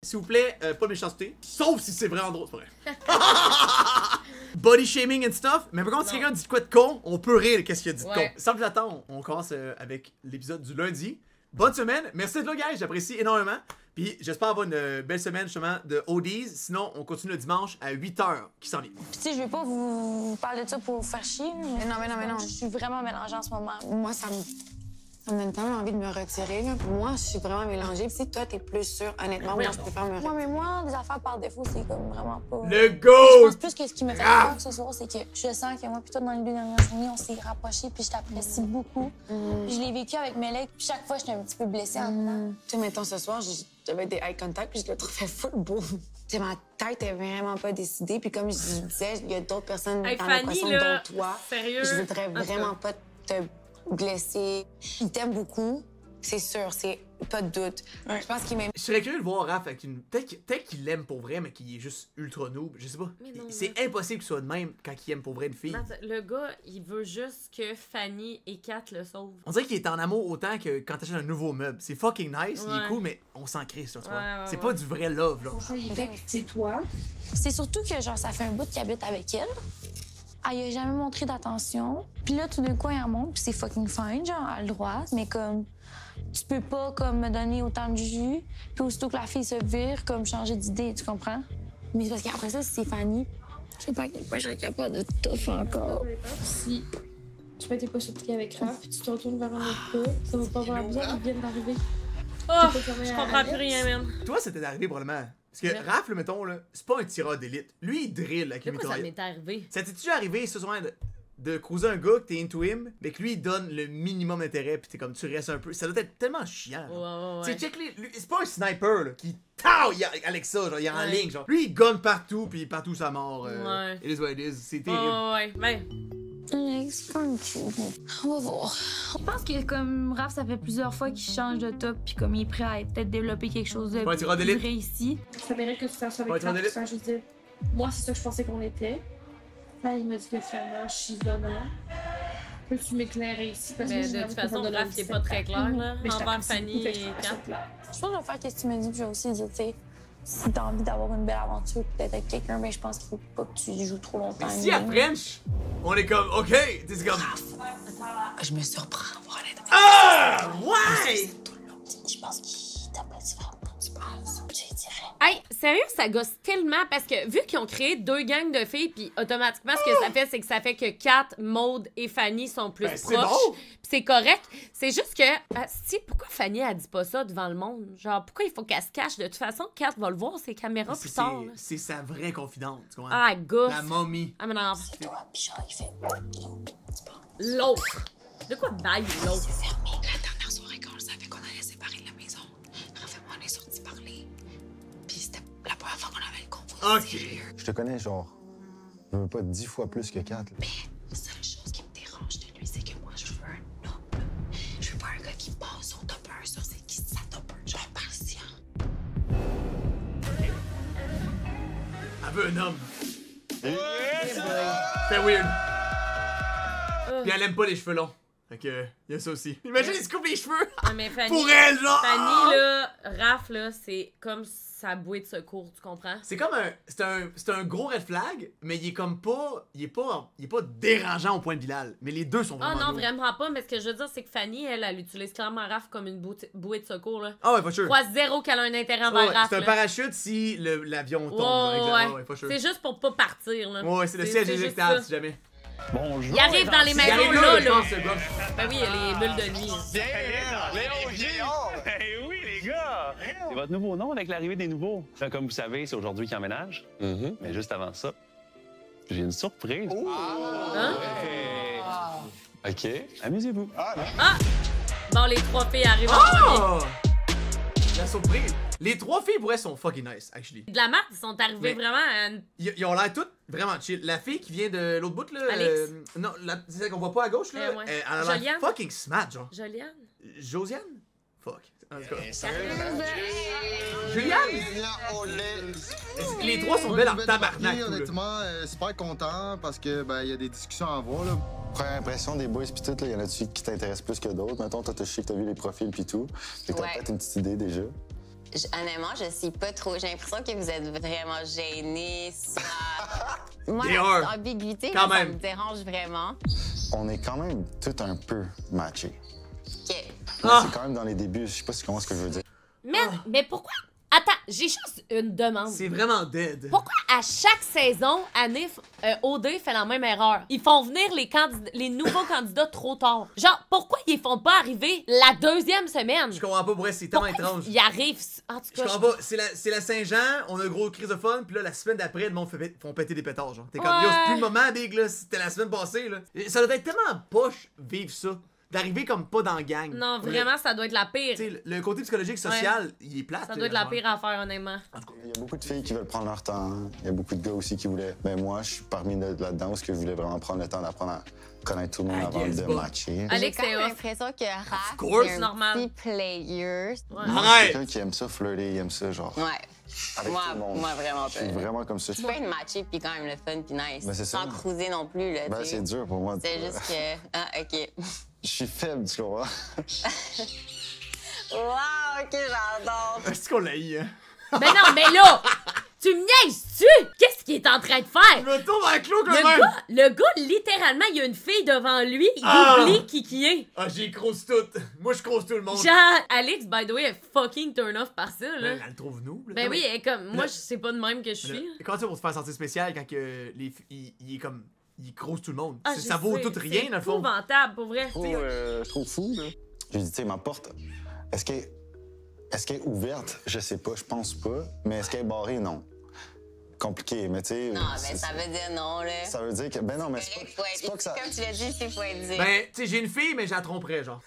S'il vous plaît, pas de méchanceté. Sauf si c'est vraiment drôle, c'est pas vrai. Body shaming and stuff. Mais par contre, si quelqu'un dit quoi de con, on peut rire de qu'est-ce qu'il a dit de con. Sans plus attendre, on commence avec l'épisode du lundi. Bonne semaine. Merci d'être là, guys. J'apprécie énormément. Puis j'espère avoir une belle semaine justement de ODs. Sinon, on continue le dimanche à 8h qui s'en vient. Puis tu sais, je vais pas vous parler de ça pour vous faire chier. Mais non. Je suis vraiment mélangée en ce moment. Moi, ça me donne tellement envie de me retirer. Là. Moi, je suis vraiment mélangée. Puis si toi, t'es plus sûre, honnêtement, moi, je préfère me retirer. Mais moi, des affaires par défaut, c'est comme vraiment pas... Le go! Je pense plus que ce qui me fait peur ce soir, c'est que je sens que moi, puis toi, dans les 2 dernières journées, on s'est rapprochés, puis je t'apprécie beaucoup. Puis je l'ai vécu avec Melek, puis chaque fois, j'étais un petit peu blessée en dedans. Tu sais, mettons, ce soir, j'avais des eye contact, puis je le trouvais full beau. Tu sais, ma tête est vraiment pas décidée, puis comme je disais, il y a d'autres personnes dans l'équation, dont toi. Sérieux? Je voudrais vraiment pas te blessé. Il t'aime beaucoup, c'est sûr, c'est pas de doute. Ouais. Je pense qu'il m'aime. Je serais curieux de voir Raph avec une. Peut-être qu'il l'aime pour vrai, mais qu'il est juste ultra noob. Je sais pas. C'est impossible qu'il soit de même quand il aime pour vrai une fille. Non, le gars, il veut juste que Fanny et Kat le sauvent. On dirait qu'il est en amour autant que quand t'achètes un nouveau meuble. C'est fucking nice, il est cool, mais on s'en crée sur toi. C'est pas du vrai love, là. C'est toi. C'est surtout que, genre, ça fait un bout qu'il habite avec elle. Elle a jamais montré d'attention. Puis là, tout d'un coup, elle monte, puis c'est fucking fine, genre, elle a le droit. Mais comme, tu peux pas, comme, me donner autant de jus. Puis aussitôt que la fille se vire, comme, changer d'idée, tu comprends? Mais c'est parce qu'après ça, c'est Fanny. Je sais pas à quel point je serais capable de tough encore. Si tu m'étais pas surpris avec Raph, puis tu te retournes vers un autre gars, ça va pas avoir bien, ils viennent d'arriver. Oh, je comprends plus rien, même. Toi, ça t'est arrivé, probablement. Parce que Raph, mettons, là, c'est pas un tireur d'élite. Lui, il drill avec une mitraillette. Ça m'est arrivé. Ça t'es-tu arrivé, ce soir, de croiser un gars que t'es into him, mais que lui, il donne le minimum d'intérêt, pis t'es comme, tu restes un peu. Ça doit être tellement chiant. Ouais. Tu sais, check c'est pas un sniper, là, qui tao Alexa, genre, il est en ligne, genre. Lui, il gonne partout, pis partout sa mort. It is what it is. C'est terrible. Ouais. Alex, on va voir. Je pense que comme Raph, ça fait plusieurs fois qu'il change de top, puis comme il est prêt à peut-être développer quelque chose de plus vrai ici. Ça mérite que tu fasses ça avec Raph. Enfin, je veux dire, moi, c'est ça que je pensais qu'on était. Enfin, il m'a dit que finalement, je suis donnant. Peux-tu m'éclairer ici? Parce que de toute façon, Raph, il est pas très clair, là, envers Fanny et Kat. Je pense que je vais faire ce que tu me dis, puis je vais aussi dire, tu sais, si t'as envie d'avoir une belle aventure, peut-être avec quelqu'un, ben je pense qu'il faut pas que tu joues trop longtemps. Mais si à French, on est comme, OK, c'est comme... Je me surprends à voir l'aide. Ah! Ouais! Je pense qu'il t'apprécie vraiment, tu penses. Je dirais. Hey, sérieux, ça gosse tellement parce que vu qu'ils ont créé 2 gangs de filles, puis automatiquement, ce que ça fait, c'est que ça fait que Kat, Maude et Fanny sont plus proches. Bon. Puis c'est correct. C'est juste que, pourquoi Fanny, elle dit pas ça devant le monde? Genre, pourquoi il faut qu'elle se cache? De toute façon, Kat va le voir, ses caméras plus tard. C'est sa vraie confidente, tu comprends? Ah, gosse. La momie. Ah, mais non. C'est toi, puis genre, il fait. L'autre. De quoi baille l'autre? C'est fermé. La dernière soirée, quand on savait qu'on allait séparer la maison, Raph et moi, on est sortis parler. Puis c'était la première fois qu'on avait le convo. OK. Je te connais, genre, je veux pas 10 fois plus que 4. Mais la seule chose qui me dérange de lui, c'est que moi, je veux un homme. Je veux pas un gars qui passe au top 1 sur c'est qui sa top 1. Je veux un patient. Elle veut un homme. C'est weird. Puis elle aime pas les cheveux longs. Fait que, y a ça aussi. Imagine, il se coupe les cheveux! Ah, mais Fanny, pour elle, genre! Fanny, là, Raph, là, c'est comme sa bouée de secours, tu comprends? C'est comme un. C'est un gros red flag, mais il est comme pas. Il est pas dérangeant au point de Bilal. Mais les deux sont vraiment. Ah non, lourds. vraiment pas, mais ce que je veux dire, c'est que Fanny, elle utilise clairement Raph comme une bouée de secours, là. Ah ouais, pas sûr. Je crois zéro qu'elle a un intérêt envers Raph. C'est un là. parachute si l'avion tombe. Ouais, pas sûr. c'est juste pour pas partir, là. Ouais, c'est le siège éjectable si jamais. Bonjour. Il arrive dans les Il maisons, arrive là. je pense, ce gars. Ben oui, il y a les bulles de nuit. Eh oui, les gars! C'est votre nouveau nom avec l'arrivée des nouveaux. Là, comme vous savez, c'est aujourd'hui qu'ils emménagent. Mais juste avant ça, j'ai une surprise. Hein? OK. Amusez-vous. Bon, les 3 filles arrivent en premier. La surprise. Les 3 filles, pour elles, sont fucking nice, actually. De la marque, ils sont arrivés vraiment à une... Ils ont l'air toutes vraiment chill. La fille qui vient de l'autre bout, là. Alex. Non, c'est celle qu'on voit pas à gauche, là. Ouais. Elle a l'air Joliane. fucking smart, genre. Joliane. Josiane? Fuck. En tout cas. Sérieuse? Juliane? Les 3 sont belles en tabarnak. Honnêtement, super content parce que ben il y a des discussions à avoir là. Première impression des boys pis tout, là, y en a-tu qui t'intéressent plus que d'autres? Mettons, toi, je sais que t'as vu les profils pis tout. Fait que t'as peut-être une petite idée déjà. Honnêtement, je sais pas trop. J'ai l'impression que vous êtes vraiment gênés. Moi, l'ambiguïté, ça me dérange vraiment. On est quand même tout un peu matchés. OK. C'est quand même dans les débuts. Je sais pas si tu comprends ce que je veux dire. Mais pourquoi? Attends, j'ai juste une demande. C'est vraiment dead. Pourquoi à chaque saison, OD fait la même erreur? Ils font venir les nouveaux candidats trop tard. Genre, pourquoi ils font pas arriver la 2e semaine? Je comprends pas, pour vrai, c'est tellement étrange. Ils arrivent... En tout cas, je comprends pas. C'est la Saint-Jean, on a un gros crise de fun, puis là, la semaine d'après, le monde font péter des pétards, genre. T'es comme, yo, c'est plus le moment, Big, là, c'était la semaine passée, là. Ça doit être tellement poche vivre ça. D'arriver comme pas dans la gang. Non, vraiment, ça doit être la pire. T'sais, le côté psychologique, social, il est plate. Ça doit être la pire affaire, honnêtement. Il y a beaucoup de filles qui veulent prendre leur temps. Il y a beaucoup de gars aussi qui voulaient. Ben moi, je suis parmi là-dedans parce que je voulais vraiment prendre le temps d'apprendre à connaître tout le monde avant de matcher. J'ai quand même l'impression que Raph, c'est un petit player. Moi, je suis quelqu'un qui aime ça flirter, il aime ça, genre. Ouais. Avec tout le monde. Moi, vraiment pas. Je suis vraiment comme ça. Je peux être matché puis quand même le fun puis nice. Ben, sans cruiser non plus, là, ben, c'est dur pour moi. C'est juste que... Ah, OK. Je suis faible, tu vois. Wow, OK, j'adore. Est-ce qu'on l'a eu, hein? Mais non, mais là, tu me niaises-tu? Qu'est-ce qu'il est en train de faire? Je me tourne dans le clou quand même. Le gars, littéralement, il y a une fille devant lui, il oublie qui est. Ah, j'y crouse toutes. Moi, je crouse tout le monde. Genre, Alex, by the way, est fucking turn off par ça, là. Elle le trouve nous. Ben oui, elle est comme, moi, je sais pas de même que je suis. Comment tu fais pour te faire sentir spécial quand que il est comme... Il crouse tout le monde. Ah, ça vaut tout rien, dans le fond. C'est épouvantable, pour vrai. Je trouve fou, là. J'ai dit, tu sais, ma porte, est-ce qu'elle est ouverte? Je sais pas, je pense pas. Mais est-ce qu'elle est barrée? Non. Compliqué, mais tu sais... Non, mais ça veut dire non, là. Ça veut dire que... Ben non, mais c'est pas que ça... Comme tu l'as dit, c'est faut être dit. Ben, tu sais, j'ai une fille, mais je la tromperais, genre.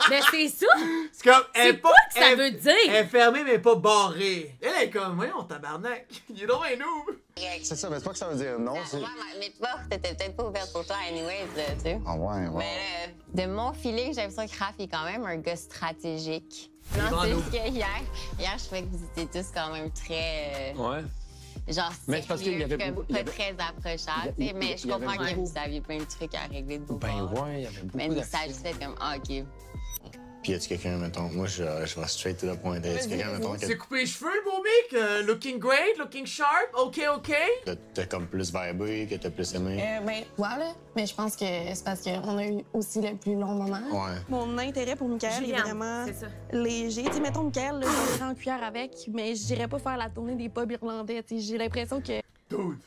Mais c'est ça! C'est comme... C'est quoi que ça veut dire? Elle est fermée, mais pas barrée. Elle est comme, voyons, tabarnak. Il est donc un noob. C'est ça, mais c'est pas que ça veut dire non, c'est... Ouais, mais tu vois, t'étais peut-être pas ouverte pour toi anyways, tu sais. Ah ouais. Mais de mon feeling, j'ai l'impression que Raph est quand même un gars stratégique. Non, c'est juste que hier, je trouvais que vous étiez tous quand même très... Ouais. Genre, mais c'est parce qu'il y avait pas très approchable, mais je comprends que vous aviez plein de trucs à régler de vos Ben ouais, il y avait beaucoup mais le message, c'était comme, ah, OK. Puis y a-tu quelqu'un, mettons, moi, je vais straight to the point. Y a-tu quelqu'un, mettons, C'est coupé les cheveux, le beau mec? Looking great, looking sharp, OK. T'as comme plus vibé, que t'as plus aimé? Ben, voilà. Mais je pense que c'est parce qu'on a eu aussi le plus long moment. Ouais. Mon intérêt pour Michael est vraiment léger. Tu sais, mettons, Michael, là, je en cuillère avec, mais je dirais pas faire la tournée des pubs irlandais. Tu sais, j'ai l'impression que... Dude,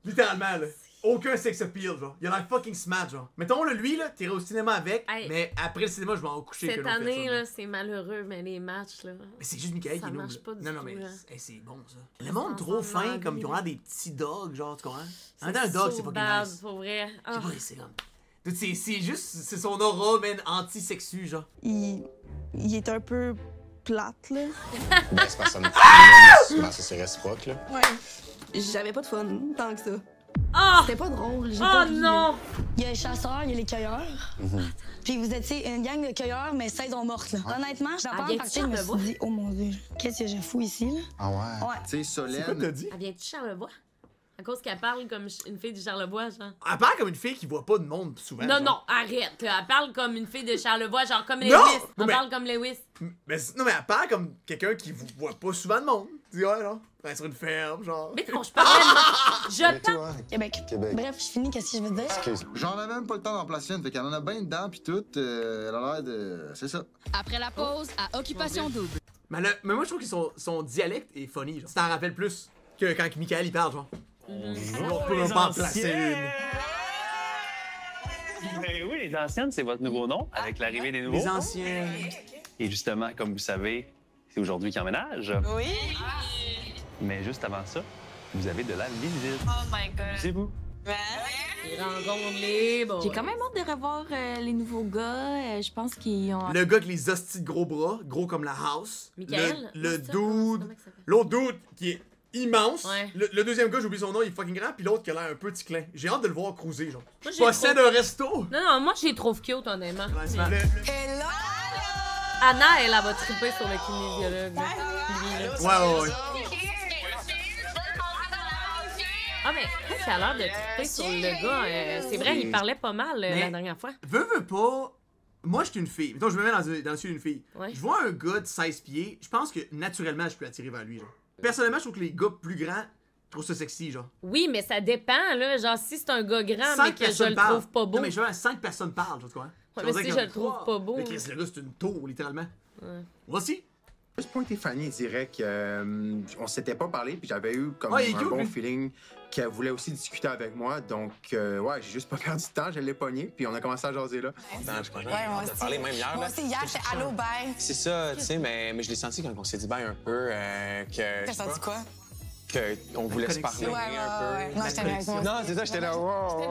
littéralement, là. Aucun sex appeal, genre. Il a l'air fucking smart, genre. Mettons, là, lui, là, t'irais au cinéma avec, mais après le cinéma, je vais en coucher. Cette année, là, c'est malheureux, mais les matchs, là. Mais c'est juste Michael qui nous. marche pas du non, tout, mais là. c'est bon, ça. Le monde trop fin, comme ils ont l'air des petits dogs, genre, tu comprends? En même temps, un dog, c'est fucking bad, nice. pour vrai. Je sais pas, c'est comme. Dude, c'est juste, c'est son aura, man, anti-sexu, genre. Il est un peu plate, là. Ben, c'est parce que c'est réciproque, là. Ouais. J'avais pas de fun, tant que ça. Oh! C'était pas drôle. Oh non! Il y a les chasseurs, il y a les cueilleurs. Puis vous étiez une gang de cueilleurs, mais 16 ont mortes, là. Honnêtement, je l'ai pas partie, je me suis dit, oh mon Dieu, qu'est-ce que j'ai fou ici, là? Ah ouais? Tu sais, Solène... C'est quoi t'as dit? Elle vient de Charlevoix? À cause qu'elle parle comme une fille de Charlevoix, genre. Elle parle comme une fille qui voit pas de monde souvent. Non, genre. non, arrête. Elle parle comme une fille de Charlevoix, genre comme Lewis. Non! Elle Mais- parle comme Lewis. Mais non, mais elle parle comme quelqu'un qui voit pas souvent de monde. Tu dis, ouais, non. Elle est sur une ferme, genre. Mais non, je parlais de... Je parle... Québec. Bref, je finis, qu'est-ce que je veux dire? Excuse. J'en avais même pas le temps d'en placer une, fait qu'elle en a bien dedans, pis tout. Elle a l'air de... C'est ça. Après la pause, à Occupation Double. Mais moi, je trouve que son dialecte est funny, genre. Tu t'en rappelles plus que quand Michael, il parle, genre. On peut même pas en placer une. Ben oui, les anciennes, c'est votre nouveau nom, avec l'arrivée des nouveaux. Les anciennes. Et justement, comme vous savez, c'est aujourd'hui qu'ils emménagent. Oui. Mais juste avant ça, vous avez de la visite. Oh my God. C'est vous. Les rencontres libres. J'ai quand même hâte de revoir les nouveaux gars. Je pense qu'ils ont... Le gars avec les hosties de gros bras, gros comme la house. Michael? Le C'est ça? dude. L'autre dude qui est immense. Ouais. Le deuxième gars, j'ai oublié son nom, il est fucking grand. Puis l'autre qui a l'air un peu ticlin. J'ai hâte de le voir cruiser, genre. Moi, j'ai Possède trop- un resto. Non, moi, je les trouve cute, honnêtement. Ouais, c'est Mais- vrai. Anna, elle va triper sur le kinésiologue. là. Lui, là. Ouais. Ah, mais ça a l'air de triper sur le gars. C'est vrai, il parlait pas mal la dernière fois. Veux pas. moi, je suis une fille. Mettons, je me mets dans le sujet d'une fille. Ouais. Je vois un gars de 16 pieds, je pense que naturellement, je peux attirer vers lui, genre. Personnellement, je trouve que les gars plus grands trouvent ça sexy, genre. Oui, mais ça dépend, là. Genre, si c'est un gars grand, mais que je le trouve pas beau. Non, mais je vois 5 personnes parlent, tu vois. Ouais, mais si je le trouve pas beau. Mais Chris, le gars, c'est une tour, littéralement. Ouais. Voici. Juste pointer Fanny, je dirais qu'on s'était pas parlé, puis j'avais eu comme un bon feeling qu'elle voulait aussi discuter avec moi. Donc, ouais, j'ai juste pas perdu de temps, je l'ai pogné, puis on a commencé à jaser là. Je crois on a parlé même hier. Moi aussi, hier, j'étais allô, bye. C'est ça, tu sais, mais je l'ai senti quand on s'est dit bye un peu. T'as senti quoi? Qu'on voulait se parler un peu. Non, j'étais nerveuse. Non, c'est ça, j'étais là, wow!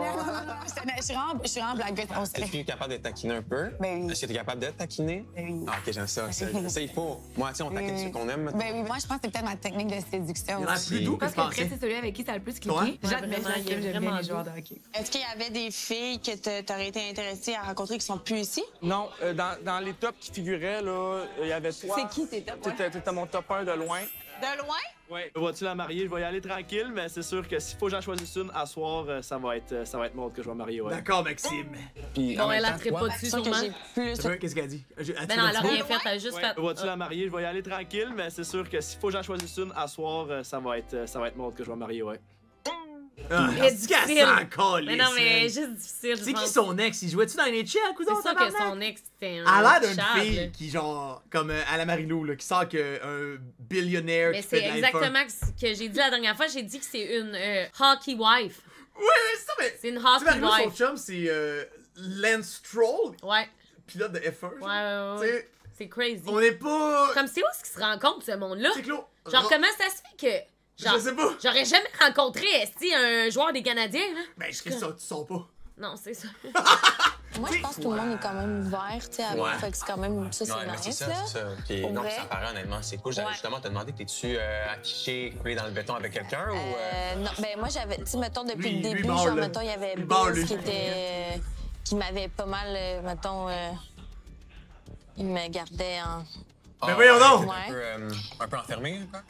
Je suis vraiment blagueuse. Est-ce que tu es capable d'être taquiné un peu? Ben oui. Est-ce que tu es capable d'être taquiné? Ben oui. Ah, ok, j'aime ça. Ça, il faut. Moi, tu sais, on taquine ceux qu'on aime. Ben oui, moi, je pense que c'est peut-être ma technique de séduction. Il a plus doux que je pensais. Après, c'est celui avec qui ça a le plus cliqué. J'aime bien les joueurs de hockey. Est-ce qu'il y avait des filles que t'aurais été intéressée à rencontrer qui sont plus ici? Non, dans les tops qui figuraient, là, il y avait toi. C'est qui tes tops? T'étais mon top 1 de loin. De loin? Oui. Vas-tu la marier? Je vais y aller tranquille, mais c'est sûr que s'il faut que j'en choisisse une, à soir, ça va être Maud que je vais marier, ouais. D'accord, Maxime. Puis, bon, elle a très pas dessus, sûrement. Qu'est-ce qu'elle a dit? Ben non, elle a rien fait, elle a juste fait... Vas-tu la marier? Je vais y aller tranquille, mais c'est sûr que s'il faut que j'en choisisse une, à soir, ça va être Maud que je vais marier, ouais. C'est difficile. Mais non, mais mais juste difficile. C'est qui son ex? Il jouait-tu dans les NHL, coudonc? C'est sûr que son ex, c'était un. Elle a l'air d'une fille qui, genre, comme à la Marie-Lou, qui sort qu'un billionnaire. Mais c'est exactement ce que j'ai dit la dernière fois. J'ai dit que c'est une hockey wife. Oui, c'est ça, mais. C'est une hockey wife. Son chum, c'est Lance Stroll. Ouais. Pilote de F1. Ouais. C'est crazy. On n'est pas. Comme c'est où est-ce qu'ils se rencontrent, ce monde-là? C'est Claude. Genre, comment ça se fait que. Genre, je sais pas. J'aurais jamais rencontré un joueur des Canadiens, là. Ben, je sais que tu sens pas. Non, c'est ça. Moi, je pense que tout le monde est quand même ouvert, tu sais, fait que c'est quand même ça, c'est nice, là. C'est ça. Puis, non, ça paraît honnêtement, c'est cool. J'avais justement te demander, t'es-tu affiché, coulé dans le béton avec quelqu'un ou. Non, ben moi, j'avais, tu sais, mettons, depuis le début, genre, mettons, il y avait Biz qui m'avait pas mal, mettons, il me gardait en. Mais voyons donc! Un peu enfermé, quoi.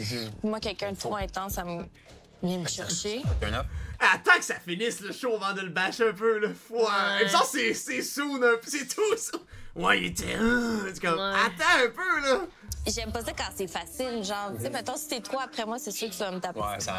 Moi, quelqu'un de trop intense, ça me vient me chercher. Attends que ça finisse le show avant de le bâcher un peu, là. Ouais. Ça, c'est soon, c'est tout, ça. Ouais, il était. C'est comme. Attends un peu, là. J'aime pas ça quand c'est facile, genre, tu sais, mettons, si t'es trop après moi, c'est sûr que ça va me taper. Ouais, ça...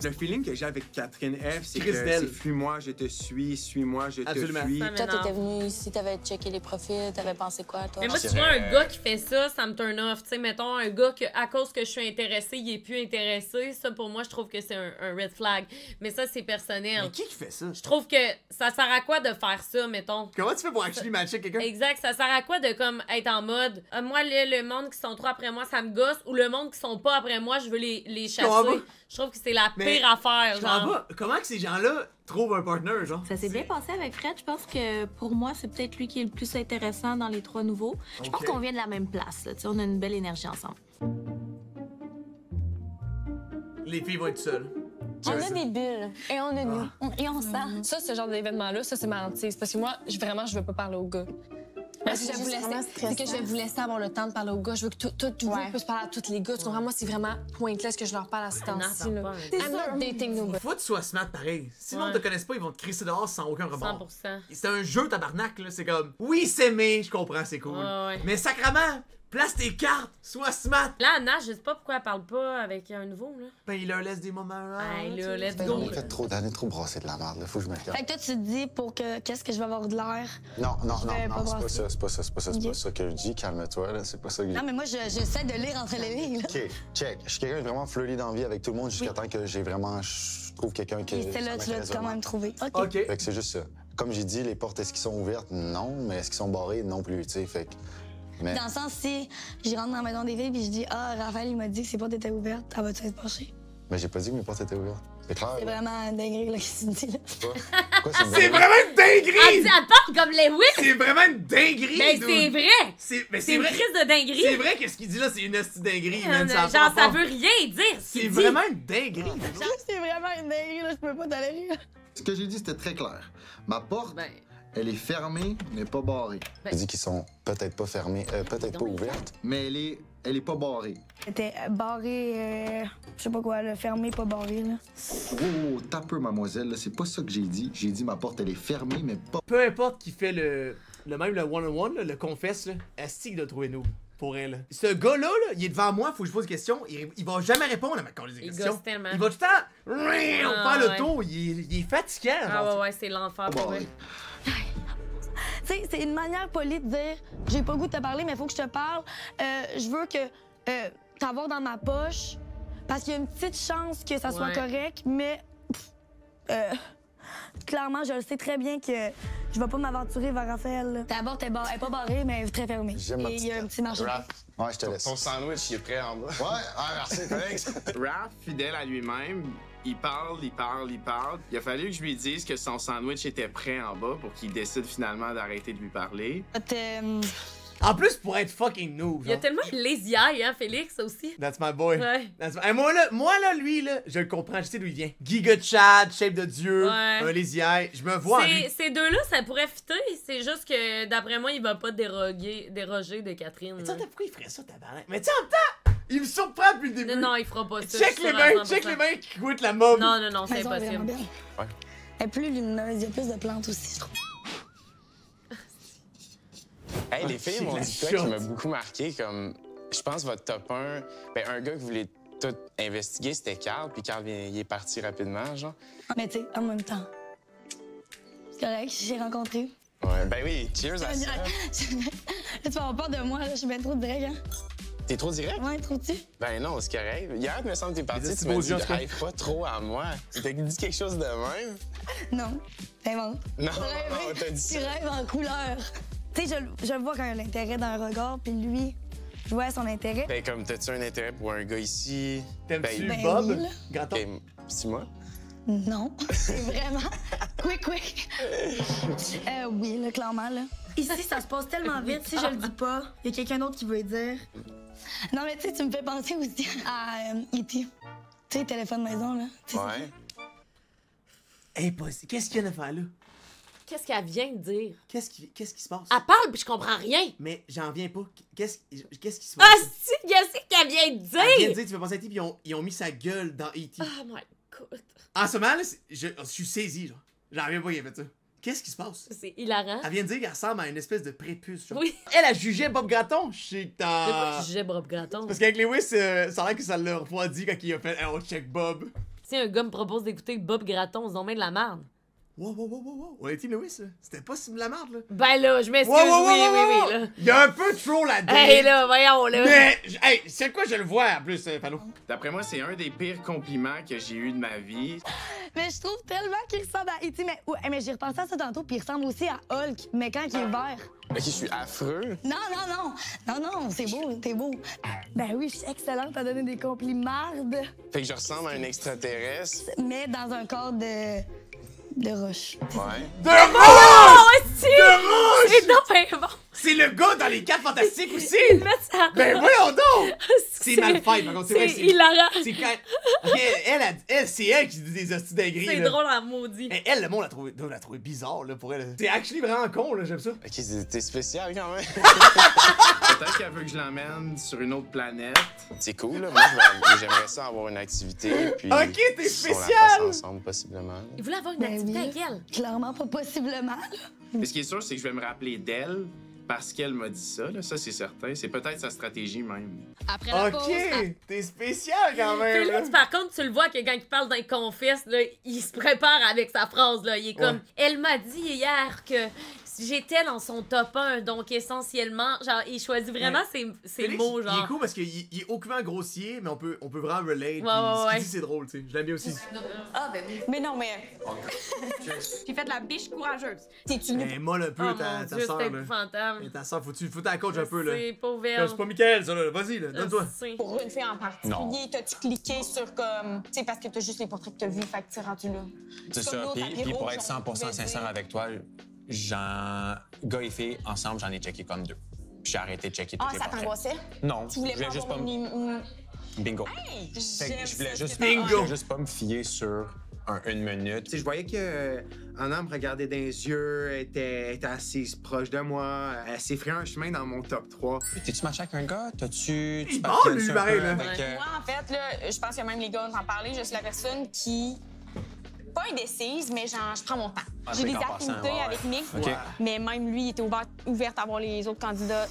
Le feeling que j'ai avec Catherine F, c'est que c'est fuis-moi, je te suis-moi, je te fuis. Toi, t'étais venu ici, t'avais checké les profils, t'avais pensé quoi, toi? Mais moi, tu vois, un gars qui fait ça, ça me turn off. Tu sais, mettons, un gars que, à cause que je suis intéressée, il est plus intéressé. Ça, pour moi, je trouve que c'est un red flag. Mais ça, c'est personnel. Mais qui fait ça? Je trouve que ça sert à quoi de faire ça, mettons? Comment tu fais pour actually matcher quelqu'un? Exact, ça sert à quoi de, comme, être en mode, moi, le monde qui sont trop après moi, ça me gosse, ou le monde qui sont pas après moi, je veux les chasser. Je trouve que c'est la pire affaire, genre. Comment que ces gens-là trouvent un partner, genre? Ça s'est bien passé avec Fred. Je pense que pour moi, c'est peut-être lui qui est le plus intéressant dans les trois nouveaux. Je pense qu'on vient de la même place, là. Tu sais, on a une belle énergie ensemble. Les filles vont être seules. On a des bulles et on a nous. Et on sent. Ça, ce genre d'événement-là, ça, c'est ma hantise. Parce que moi, vraiment, je veux pas parler aux gars. C'est que je vais vous laisser avoir le temps de parler aux gars. Je veux que tout vous puisse parler à tous les gars. Tu comprends? Moi, c'est vraiment pointless que je leur parle à ce temps-ci. I'm not dating no. Faut que tu sois smart pareil. Sinon, ils te connaissent pas, ils vont te crisser dehors sans aucun remords. 100%. C'est un jeu tabarnak, là. C'est comme, oui, s'aimer, je comprends, c'est cool. Mais sacrément, place tes cartes, sois smart. Là, Anna, je sais pas pourquoi elle parle pas avec un nouveau, là. Ben, il leur laisse des moments là. Hey, là, let's go. On a fait trop d'années, trop brassé de la merde, là. Faut que je me calme. Fait que toi, tu te dis pour que qu'est-ce que je vais avoir de l'air? Non, c'est pas ça que je dis. Calme-toi, là. C'est pas ça que je dis. Non, mais moi, j'essaie de lire entre les lignes, là. OK, check. Je suis quelqu'un de vraiment flirty dans la vie avec tout le monde jusqu'à temps que j'ai vraiment. Je trouve quelqu'un qui. Et là, tu l'as quand même trouvé. OK. Fait que c'est juste ça. Comme j'ai dit, les portes, est-ce qu'ils sont ouvertes? Non. Mais est-ce qu'ils sont barrées? Non plus, tu sais. Fait que. Mais... Dans le sens, si je rentre dans la maison des filles et je dis « Ah, Raphaël, il m'a dit que ses portes étaient ouvertes, elle va-tu être penchée? » Mais j'ai pas dit que mes portes étaient ouvertes. C'est clair. C'est vraiment une dinguerie, là, qu'est-ce que tu dis, là. C'est vraiment une dinguerie! Elle parle comme Lewis! C'est vraiment une dinguerie! Mais c'est vrai! C'est une crise de dinguerie! C'est vrai que ce qu'il dit là, c'est une hostie dinguerie, man. Genre, ça veut rien dire! C'est vraiment une dinguerie! C'est vraiment une dinguerie, là, je peux pas t'aller rire. Ce que j'ai dit, c'était très clair. Ma porte... Elle est fermée, mais pas barrée. J'ai dit qu'ils sont peut-être pas fermés, peut-être pas ouvertes. Mais elle est pas barrée. Elle était barrée, je sais pas quoi, fermée, pas barrée, là. Oh, t'as peu, mademoiselle, là, c'est pas ça que j'ai dit. J'ai dit ma porte, elle est fermée, mais pas... Peu importe qui fait le one-on-one, le confesse, là, asti qu'il doit trouver noob. Pour elle. Ce gars-là, il est devant moi, faut que je pose des questions. Il va jamais répondre à ma questions. Il gosse tellement. Il va tout le temps faire le tour. Il est fatigant. Ah ouais, c'est l'enfer pour lui. Tu sais, c'est une manière polie de dire j'ai pas le goût de te parler, mais il faut que je te parle. Je veux que t'avoir dans ma poche parce qu'il y a une petite chance que ça soit correct, mais clairement, je le sais très bien que je vais pas m'aventurer vers Raphaël. Ta porte est pas barrée, mais elle est très fermée. Et il y a un petit marché. Ouais, je te laisse. Ton sandwich, il est prêt en bas. Ouais, merci, collègue. Raph, fidèle à lui-même, il parle. Il a fallu que je lui dise que son sandwich était prêt en bas pour qu'il décide finalement d'arrêter de lui parler. En plus, pour être fucking noob. Il y a tellement de lazy eye, hein, Félix, aussi. That's my boy. Ouais. Hey, moi, là, lui, là, je le comprends. Je sais d'où il vient. Giga Chad, Shape de Dieu, un lazy eye. Je me vois en lui. Ces deux-là, ça pourrait fitter. C'est juste que, d'après moi, il va pas déroger de Catherine. Mais tu sais, pourquoi il ferait ça, tabarnak? Mais tu sais, en même temps, il me surprend depuis le début. Non, il fera pas ça. Check les mains qui goûtent la mob. Non, c'est impossible. Ouais. Elle est plus lumineuse, il y a plus de plantes aussi, je trouve. Hey, les filles m'ont dit quoi qui m'a beaucoup marqué, comme, je pense votre top 1, ben, un gars que vous voulez tout investiguer, c'était Carl, puis Carl, il est parti rapidement, genre. Mais tu sais, en même temps, c'est correct, j'ai rencontré. Ouais, ben oui, cheers à ça. Là, tu vas avoir peur de moi, là, je suis bien trop direct, hein. T'es trop direct? Ouais, trop-tu? Ben non, c'est correct. Hier, il me semble que t'es parti, tu m'as dit, rêve pas trop à moi. Tu t'as dit quelque chose de même? Non, t'inventes. Non, t'as dit ça. Tu rêves en couleur. Tu sais, je vois quand il y a l'intérêt dans un regard, puis lui, je vois son intérêt. Ben, comme, t'as-tu un intérêt pour un gars ici? T'aimes-tu Bob? Oui, Graton? Ben, c'est moi? Non, c'est vraiment... quick. Oui, là, clairement, là. Ici, ça se passe tellement vite, si je le dis pas, il y a quelqu'un d'autre qui veut le dire. Non, mais tu sais, tu me fais penser aussi à E.T. Tu sais, téléphone maison, là. Ouais. Impossible. Qu'est-ce qu'il y a à faire là? Qu'est-ce qu'elle vient de dire? Qu'est-ce qui se passe? Elle parle, puis je comprends rien. Mais j'en viens pas. Qu'est-ce qui se passe? Ah, si, qu'est-ce qu'elle vient de dire? Elle vient de dire, tu fais penser à E.T., puis ils ont mis sa gueule dans E.T. Oh my god. En ce moment, là, je suis saisi, genre. J'en reviens pas qu'il a fait ça. Qu'est-ce qui se passe? C'est hilarant. Elle vient de dire qu'elle ressemble à une espèce de prépuce, genre. Oui. Elle a jugé Bob Gratton. Je sais que t'as... Pourquoi tu jugeais Bob Gratton? Parce qu'avec Lewis, ça a l'air que ça l'a refroidi quand il a fait « Oh, check Bob ». Si un gars me propose d'écouter Bob Gratton, on met de la merde. Wow. On a été Lewis, là. C'était pas si de la merde, là. Ben là, je m'excuse, oui, là. Il y a un peu trop la date. Hey, là, voyons, là. Mais, hey, c'est quoi je le vois, en plus, Pano? D'après moi, c'est un des pires compliments que j'ai eu de ma vie. Mais je trouve tellement qu'il ressemble à E.T. Mais j'ai repensé à ça tantôt, puis il ressemble aussi à Hulk, mais quand il est vert. Ok, je suis affreux. Non, c'est beau, t'es beau. Ben oui, je suis excellente à donner des compliments. Fait que je ressemble à un extraterrestre. Mais dans un corps de roche. Ouais. De roche! De roche! C'est donc bon. C'est le gars dans les 4 Fantastiques aussi! Ça ben voyons donc! C'est mal fait, par contre. C'est hilarant. C'est quand... Elle, c'est elle qui dit des hosties d'agris. C'est drôle en maudit. Elle, le monde l'a trouvé bizarre, là, pour elle. C'est actually vraiment con, là, j'aime ça. Ok, t'es spécial, quand même. Peut-être qu'elle veut que je l'emmène sur une autre planète. C'est cool, là. Moi, j'aimerais ça avoir une activité, puis... Ok, t'es spécial! On la fasse ensemble, possiblement. Il voulait avoir une activité avec elle. Clairement pas possiblement, là. Mais ce qui est sûr, c'est que je vais me rappeler d'elle parce qu'elle m'a dit ça, là. Ça, c'est certain. C'est peut-être sa stratégie, même. Après la pause... T'es spécial, quand même, Félix, par contre, tu le vois que quand il parle d'un confesse, là, il se prépare avec sa phrase, là. Il est comme... Elle m'a dit hier que... J'étais dans son top 1, donc essentiellement, genre, il choisit vraiment ses mots, genre. Il est cool parce qu'il est aucunement grossier, mais on peut vraiment relate. Ouais. Ce qu'il dit, c'est drôle, tu sais. Je l'aime bien aussi. Ah, ben oui. Mais non, mais... J'ai fait de la biche courageuse. T'es-tu mais molle un peu ta soeur, là. Épouvantable. Ta soeur, faut ta coach un peu, là. C'est pauvre. C'est pas Mickaël, ça, là. Vas-y, là, donne-toi. Pour une fille en particulier, t'as-tu cliqué sur comme... Tu sais, parce que t'as juste les portraits que t'as vus, fait que t'es rendu là. C'est ça, puis pour être 100% sincère avec toi... Gars et filles, ensemble, j'en ai checké comme 2. Puis j'ai arrêté de checker toutes les portraits. Ah, ça t'angoissait? Non, tu voulais je voulais juste pas me... Bingo. Hey, je voulais juste pas me fier sur une minute. Tu sais, je voyais que Anna me regardait dans les yeux, était assise proche de moi, elle s'est frayé un chemin dans mon top 3. T'es-tu matché avec un gars? T'as-tu... Oh, lui, pareil, là. Moi, en fait, là, je pense que même les gars vont en parler, je suis la personne qui... Pas indécise, mais genre, je prends mon temps. J'ai des affinités avec Nick, mais même lui, il était ouvert à voir les autres candidats.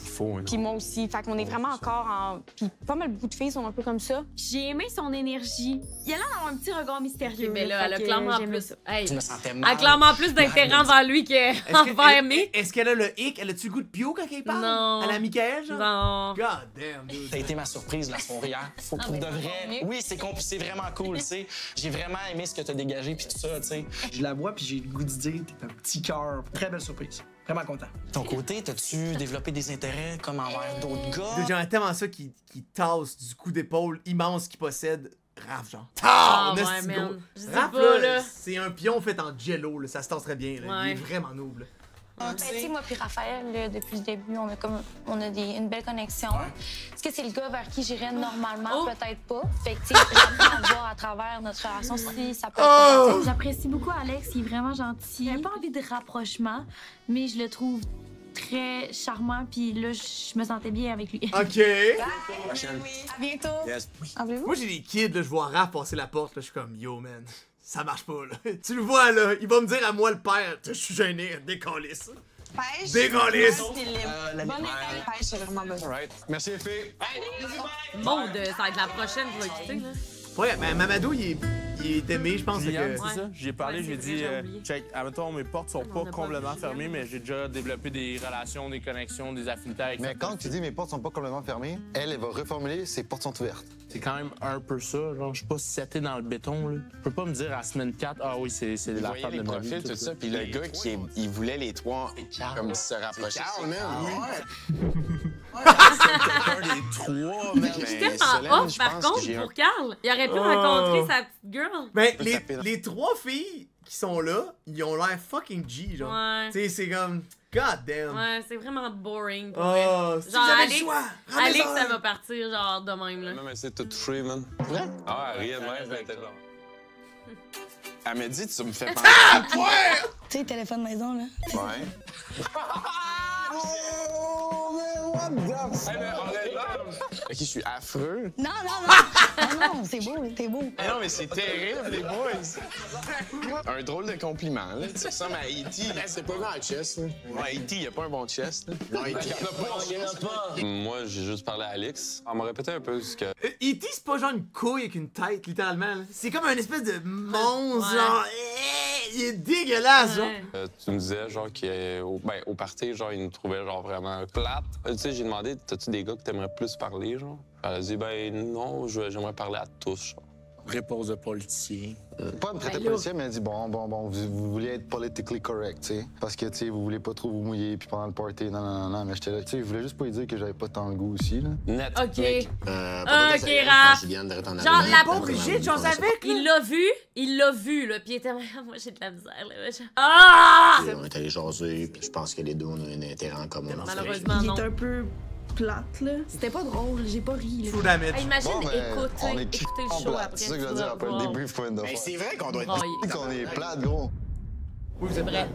Puis moi aussi. Fait qu'on est vraiment encore en... Puis pas mal beaucoup de filles sont un peu comme ça. J'ai aimé son énergie. Il a l'air d'avoir un petit regard mystérieux. Mais là, elle a clairement plus... Je me sentais Elle a clairement plus d'intérêt envers lui qu'envers Nick. Est-ce qu'elle a le hic? Elle a-tu le goût de pio quand elle parle? Non. Elle a Michael, genre? Non. God damn, dude. Ça a été ma surprise, la soirée hier. Faut pour de vrai... Oui, c'est vraiment cool, tu sais. J'ai vraiment aimé ce que t'as dégagé puis tout ça, tu sais. Je la vois puis j'ai le goût de dire, t'es un petit cœur. Très belle surprise. Vraiment content. Ton côté, t'as-tu développé des intérêts comme envers d'autres gars? J'aimerais tellement ça qui tasse du coup d'épaule immense qu'il possède. Raph, genre. Ah, ouais, man. Raph, là, c'est un pion fait en jello, là. Ça se tasserait bien, là. Ouais. Il est vraiment noble. Moi puis Raphaël, là, depuis le début, on a une belle connexion. Est-ce que c'est le gars vers qui j'irais normalement? Peut-être pas. Fait que, tu sais, j'apprends à voir à travers notre relation si ça peut être... J'apprécie beaucoup Alex, il est vraiment gentil. J'ai pas envie de rapprochement, mais je le trouve très charmant, puis là, je me sentais bien avec lui. OK. À bientôt. Yes. Moi, j'ai des kids, là, je vois Raph passer la porte, là, je suis comme, yo, man, ça marche pas, là. Tu le vois, là, il va me dire à moi, le père, je suis gêné, décalisse. Pêche. Décalisse. Bonne pêche, j'ai vraiment besoin. All right. Merci, les filles. Bon, ça va être la prochaine, je vais écouter, là. Ouais, mais Mamadou, il est aimé, je pense. C'est ça. J'ai parlé, j'ai dit, check, admettons, mes portes sont pas complètement fermées, mais j'ai déjà développé des relations, des connexions, des affinités avec Mais quand tu dis mes portes sont pas complètement fermées, elle va reformuler ses portes sont ouvertes. C'est quand même un peu ça, genre, je suis pas seté dans le béton, là. Je peux pas me dire à semaine 4, ah oui, c'est la femme de ma vie. Tout ça, puis le gars il voulait les trois comme se rapprocher. C'est un des trois, mais Je suis tellement off, par contre, pour Carl. Il aurait pu rencontrer sa petite girl. Ben, les trois filles qui sont là, ils ont l'air fucking G, genre. Ouais. Tu sais, c'est comme... God damn. Ouais, c'est vraiment boring. Pour si genre, vous avez Alex, le choix, Alex, ça va partir, genre, de même, là. Même essayer de te toucher, man. Vrai? Ah, rien de même, c'était genre. Elle m'a dit, tu me fais penser. Tu sais, téléphone maison, là. Ouais. Ok, je suis affreux. Non, c'est beau, t'es beau. Mais non, mais c'est terrible, les boys. Un drôle de compliment, là. Tu ressembles à E.T. C'est pas un chest, là. Ouais, E.T., il a pas un bon chest, là. Non, E.T., il en a pas. Moi, j'ai juste parlé à Alex. Elle m'a répété un peu ce que... E.T., c'est pas genre une couille avec une tête, littéralement. C'est comme un espèce de monstre, genre... Il est dégueulasse, genre. Tu me disais, genre, qu'au party, genre, il nous trouvait, genre, vraiment plate. Tu sais, j'ai demandé, t'as-tu des gars que t'aimerais plus parler, genre? Elle a dit, ben non, j'aimerais parler à tous, genre. Réponse de politicien. Pas me traiter de policier, mais elle dit bon, vous voulez être politically correct, tu sais. Parce que, tu sais, vous voulez pas trop vous mouiller, puis pendant le party, non. Mais j'étais là, tu sais, je voulais juste pas lui dire que j'avais pas tant le goût aussi, là. Net. OK. OK, Raph. Genre, la pas obligé de jaser avec, il l'a vu, là, puis il était... Moi, j'ai de la misère, là. Ah! On est allé jaser, puis je pense que les deux, on a un intérêt en commun. Malheureusement, non. Il est un peu plate, là. C'était pas drôle, j'ai pas ri, là. True damage. Imagine écouter le show après. C'est ça que je veux dire après le débrief point de Mais c'est vrai qu'on doit être... qu'on est plate, gros. Oui, c'est vrai.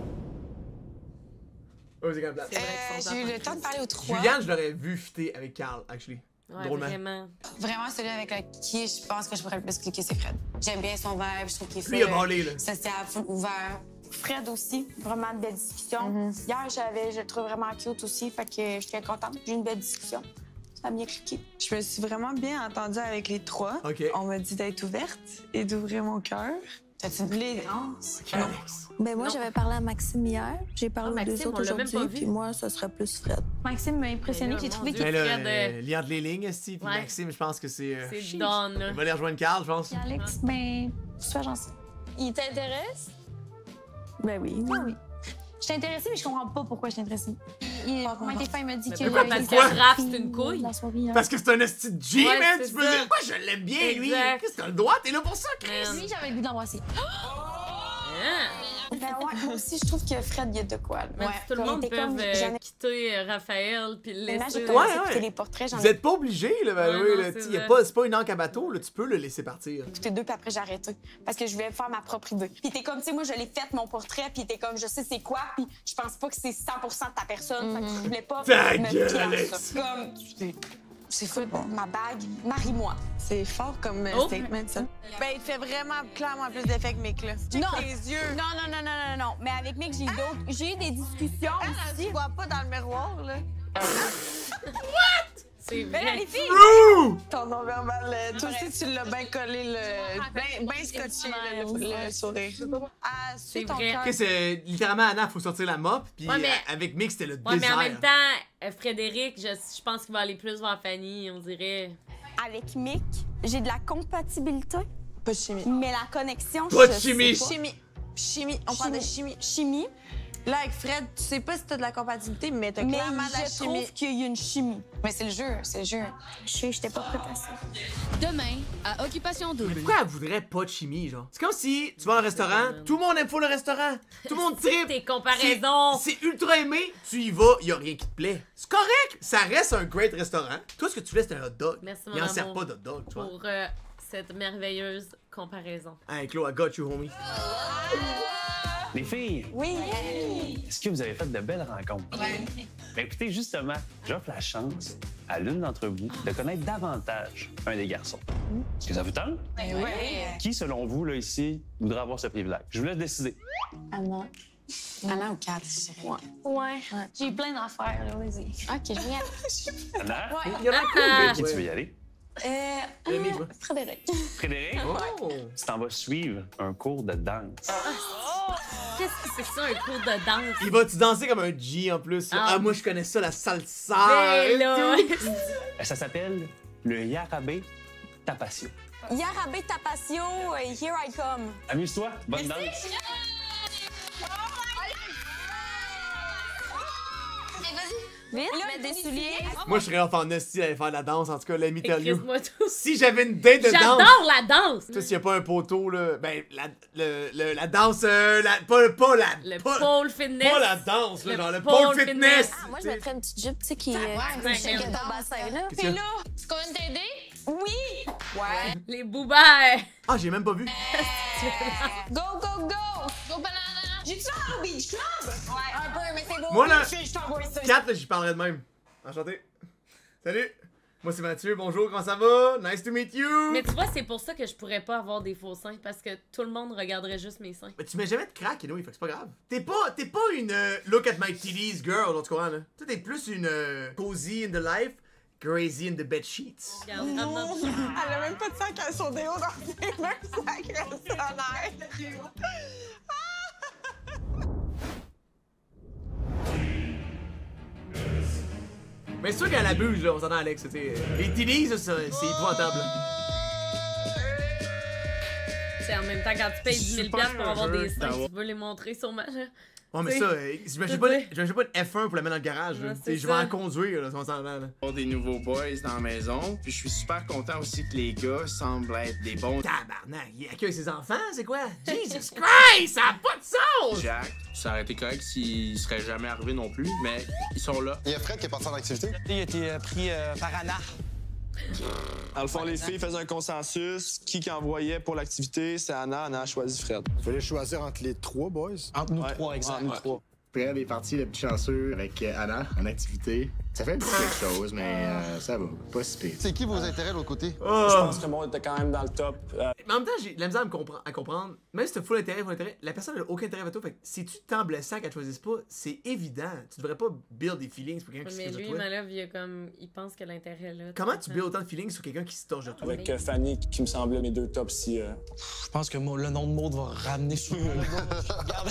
Oui, c'est quand même plate. J'ai eu le temps de parler aux trois. Juliane, je l'aurais vu fitter avec Carl, actually. Ouais, drôlement. Vraiment, celui avec qui je pense que je pourrais le plus cliquer, c'est Fred. J'aime bien son vibe, je trouve qu'il est Lui, il a branlé, là. social, full ouvert. Fred aussi, vraiment de belles discussions. Hier, je le trouve vraiment cute aussi, fait que j'étais contente. J'ai eu une belle discussion. Ça a bien cliqué. Je me suis vraiment bien entendue avec les trois. Okay. On m'a dit d'être ouverte et d'ouvrir mon cœur. T'as-tu une préférence? Non. Ben moi, j'avais parlé à Maxime hier. J'ai parlé aux deux autres aujourd'hui, puis moi, ça serait plus Fred. Maxime m'a impressionné. J'ai trouvé qu'il était Fred... Lien de les lignes, Steve. Puis Maxime, je pense que c'est... C'est Don, là. Il va aller rejoindre Carl, je pense. Alex, ben, sois gentil. Il t'intéresse? Ben oui. Ah oui. Je suis intéressée, mais je comprends pas pourquoi je suis intéressée. Comment tes fins me dit que... Pourquoi? Parce que Raph, c'est une couille. Parce que c'est un esti de G, Ouais, man! c'est Tu peux ça. dire, moi, je l'aime bien, lui! Qu'est-ce que t'as le droit? T'es là pour ça, Chris! Oui, j'avais le goût d'embrasser. Ben ouais, moi aussi, je trouve que Fred, il y a de quoi. Mais tout le monde peut quitter Raphaël puis le laisser. Ouais. Les portraits, vous êtes pas obligés, là, ben oui, là, c'est pas une encre à bateau, là, tu peux le laisser partir. Écoutez deux, puis après, j'ai arrêté. Parce que je voulais faire ma propre idée. Puis t'es comme, tu sais, moi, je l'ai fait, mon portrait, puis t'es comme, je sais c'est quoi, puis je pense pas que c'est 100% de ta personne. Fait que je voulais pas Ta me gueule, fier à Alex. ça. Comme, C'est fou. Ma bague, marie-moi. C'est fort comme statement, ça. Ben, il fait vraiment clairement plus d'effet que Mick, là. Non. Les yeux. Non. Mais avec Mick, j'ai eu des discussions aussi. Tu vois pas dans le miroir, là. What? C'est vrai. Les filles! Ton non-verbal, toi aussi, tu l'as bien collé, bien scotché, le sourire. C'est vrai. Ok, c'est littéralement Anna, faut sortir la mop, puis avec Mick, c'était le désert. Mais en même temps, Frédéric, je pense qu'il va aller plus vers Fanny, on dirait. Avec Mick, j'ai de la compatibilité. Pas de chimie. Mais la connexion, pas de chimie. Chimie. On parle de chimie. Chimie. Là, avec Fred, tu sais pas si t'as de la compatibilité, mais t'as clairement de la chimie. Mais je trouve qu'il y a une chimie. Mais c'est le jeu. J'étais pas prête à ça. Demain, à Occupation Double. Mais pourquoi elle voudrait pas de chimie, genre? C'est comme si tu vas à un restaurant, tout le monde aime pas le restaurant, tout le monde tripe. Tes comparaisons. C'est ultra aimé, tu y vas, y a rien qui te plaît. C'est correct, ça reste un great restaurant. Toi, ce que tu voulais, c'était un hot dog. Merci, Il en sert pas d'hot dog, toi. Pour cette merveilleuse comparaison. Hey, Chloé, I got you, homie. Les filles! Oui! Est-ce que vous avez fait de belles rencontres? Oui. Ben écoutez, justement, j'offre la chance à l'une d'entre vous de connaître davantage un des garçons. Est-ce que ça vous tente? Oui. Qui, selon vous, là, ici, voudrait avoir ce privilège? Je vous laisse décider. Anna. Anna ou Kat, je dirais. Ouais. J'ai plein d'affaires, là, vas-y. OK, je viens. Anna? Ouais. Il y en a cool. Qui tu veux y aller? Frédéric. Frédéric? Oh. Tu t'en vas suivre un cours de danse. Qu'est-ce que c'est ça, un cours de danse? Il va-tu danser comme un G en plus? Moi, je connais ça, la salsa. Ben là! Ça s'appelle le Yarabé Tapasio. Yarabé Tapasio, here I come. Amuse-toi, bonne danse. Vite, mettre des souliers. Moi, je serais off en esti à aller faire de la danse, en tout cas, let me tell you. Écris-moi tout. Si j'avais une date de danse... J'adore la danse! Tu sais, s'il n'y a pas un poteau, là, ben, la danse, pas la... Le pole fitness. Pas la danse, là, genre le pole fitness. Moi, je mettrais une petite jupe, tu sais, qui est dans le bassin, là. Puis là... Tu connais t'aider? Oui! Ouais. Les boubères. Ah, j'ai même pas vu. Go, go, go! Go banana! J'ai-tu un beach club? Ouais, un peu, mais c'est beau. Moi, là, je t'envoie ça. 4, là, j'y parlerais de même. Enchanté. Salut. Moi, c'est Mathieu. Bonjour, comment ça va? Nice to meet you. Mais tu vois, c'est pour ça que je pourrais pas avoir des faux seins, parce que tout le monde regarderait juste mes seins. Mais tu mets jamais de crack, anyway, fait que c'est pas grave. T'es pas une look at my titties girl, en tout cas, là. Toi, t'es plus une cozy in the life, crazy in the bed sheets. Elle a même pas de sac à son déo dans ses mains, sacré sonnaire. Mais c'est sûr qu'elle abuse, là, on s'entend, Alex. Les titties, ça, c'est épouvantable. C'est en même temps, quand tu payes 10 000 $ pour avoir des seins, tu veux les montrer sûrement. Ouais, mais ça, j'imagine pas une F1 pour la mettre dans le garage. Je vais en conduire, là, si on s'entend, là. Pour des nouveaux boys dans la maison, puis je suis super content aussi que les gars semblent être des bons... Tabarnak, il accueille ses enfants, c'est quoi? Jesus Christ, ça a pas de sens! Jack, ça aurait été correct s'ils seraient jamais arrivés non plus, mais ils sont là. Il y a Fred qui est parti en activité. Il a été pris par Anna. Dans le fond, les filles faisaient un consensus. Qui envoyait pour l'activité, c'est Anna. Anna a choisi Fred. Il fallait choisir entre les trois boys. Entre nous trois, exactement. Entre nous trois. Fred est parti le petit chanceux avec Anna en activité. Ça fait un petit quelque chose, mais ça va. Pas si pire. C'est qui vos intérêts de l'autre côté? Je pense que moi, était quand même dans le top. Mais en même temps, j'ai de la misère à comprendre. Même si t'as full intérêt, la personne n'a aucun intérêt à toi. Fait que si tu tant blessant qu'elle te choisisse pas, c'est évident. Tu devrais pas build des feelings pour quelqu'un qui se torche de toi. Mais lui, il pense que l'intérêt est là. Comment tu build autant de feelings sur quelqu'un qui se torche de toi? Avec Fanny, qui me semblait mes deux tops si... Je pense que le nom de Maud va ramener sur le Regarde.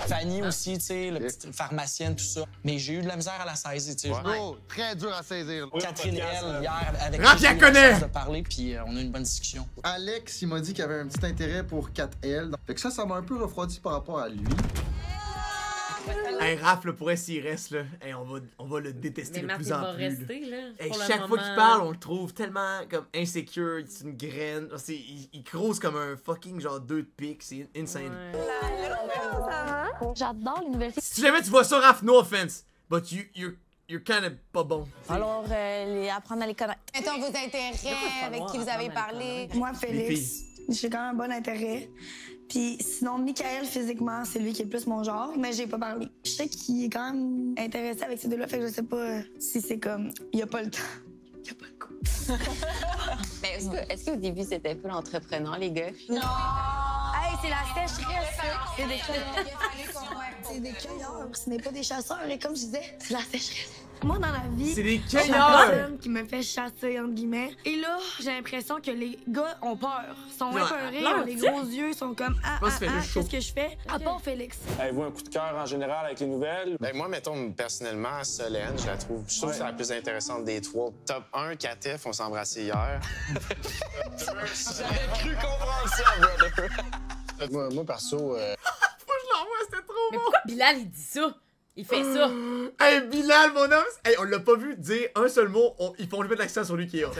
Fanny aussi, tu sais, la petite pharmacienne, tout ça. Mais j'ai eu de la misère à la saisir, tu sais. Oh, très dur à saisir. Catherine L, hier, avec qui elle connaît! de parler, puis on a eu une bonne discussion. Alex, il m'a dit qu'il avait un petit intérêt pour 4L. Fait que ça m'a un peu refroidi par rapport à lui. Hey, Raph, là, pour s'il reste, là, hey, on va le détester de plus en plus. Rester, là, hey, chaque fois qu'il parle, on le trouve tellement comme insécure, c'est une graine. Il crouse comme un fucking genre 2 de pique, c'est insane. J'adore les nouvelles filles. Si jamais tu vois ça, Raph, no offense, but you're kind of pas bon. Alors, apprendre à les connaître. Mettons vos intérêts, avec qui vous avez parlé. Moi, Félix, j'ai quand même un bon intérêt. Puis sinon, Michael, physiquement, c'est lui qui est plus mon genre, mais j'ai pas parlé. Je sais qu'il est quand même intéressé avec ces deux-là, fait que je sais pas si c'est comme... Il a pas le temps. Il a pas le coup. Mais est-ce qu'au début, c'était pas l'entrepreneur, les gars? Non! Hey, c'est la sécheresse, ça! C'est des cueilleurs. C'est des cueilleurs. Ce n'est pas des chasseurs, et comme je disais, c'est la sécheresse. Moi, dans la vie, c'est des cueilleurs. Je suis la personne qui me fait chasser, entre guillemets. Et là, j'ai l'impression que les gars ont peur. Ils sont épeurés, ont les gros yeux, sont comme qu'est-ce que je fais? À part Félix. Avez-vous un coup de cœur en général avec les nouvelles? Ben, moi, mettons, personnellement, Solène, je trouve que c'est la plus intéressante des trois. Top 1, Katef, on s'est embrassé hier. J'avais cru comprendre ça, brother. Moi, perso... Faut que je l'envoie, c'était trop bon! Mais pourquoi Bilal, il dit ça? Il fait ça. Hey, Bilal, mon homme! Hey, on l'a pas vu dire un seul mot. Ils font lui mettre l'accent sur lui qui est hot.